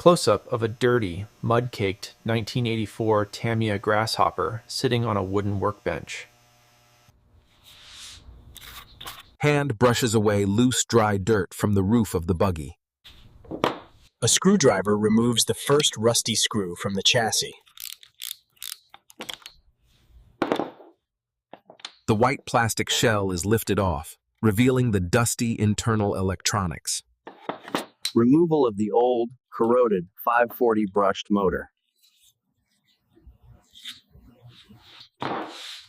Close-up of a dirty, mud-caked 1984 Tamiya Grasshopper sitting on a wooden workbench. Hand brushes away loose, dry dirt from the roof of the buggy. A screwdriver removes the first rusty screw from the chassis. The white plastic shell is lifted off, revealing the dusty internal electronics. Removal of the old, corroded 540 brushed motor.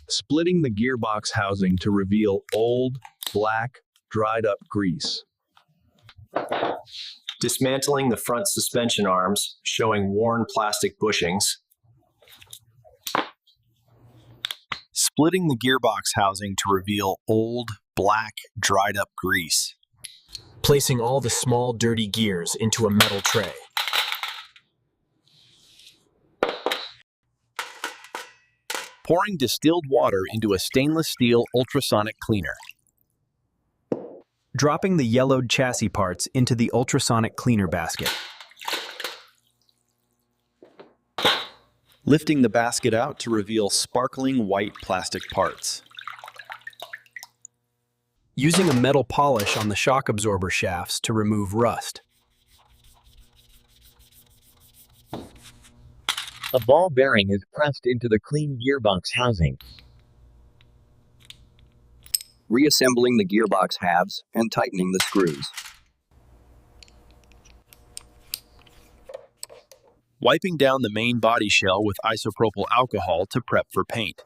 Splitting the gearbox housing to reveal old, black, dried-up grease. Dismantling the front suspension arms, showing worn plastic bushings. Splitting the gearbox housing to reveal old, black, dried-up grease. Placing all the small, dirty gears into a metal tray. Pouring distilled water into a stainless steel ultrasonic cleaner. Dropping the yellowed chassis parts into the ultrasonic cleaner basket. Lifting the basket out to reveal sparkling white plastic parts. Using a metal polish on the shock absorber shafts to remove rust. A ball bearing is pressed into the clean gearbox housing. Reassembling the gearbox halves and tightening the screws. Wiping down the main body shell with isopropyl alcohol to prep for paint.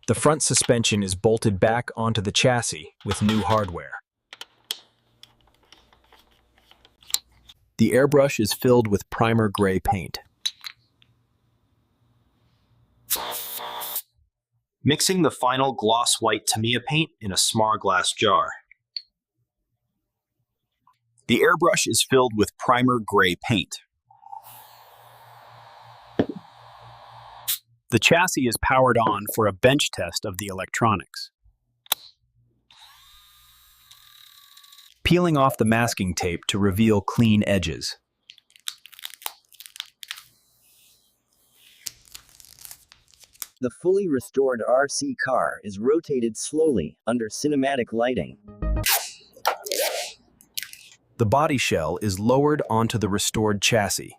The front suspension is bolted back onto the chassis with new hardware. The airbrush is filled with primer gray paint. Mixing the final gloss white Tamiya paint in a Smar glass jar. The airbrush is filled with primer gray paint. The chassis is powered on for a bench test of the electronics. Peeling off the masking tape to reveal clean edges. The fully restored RC car is rotated slowly under cinematic lighting. The body shell is lowered onto the restored chassis.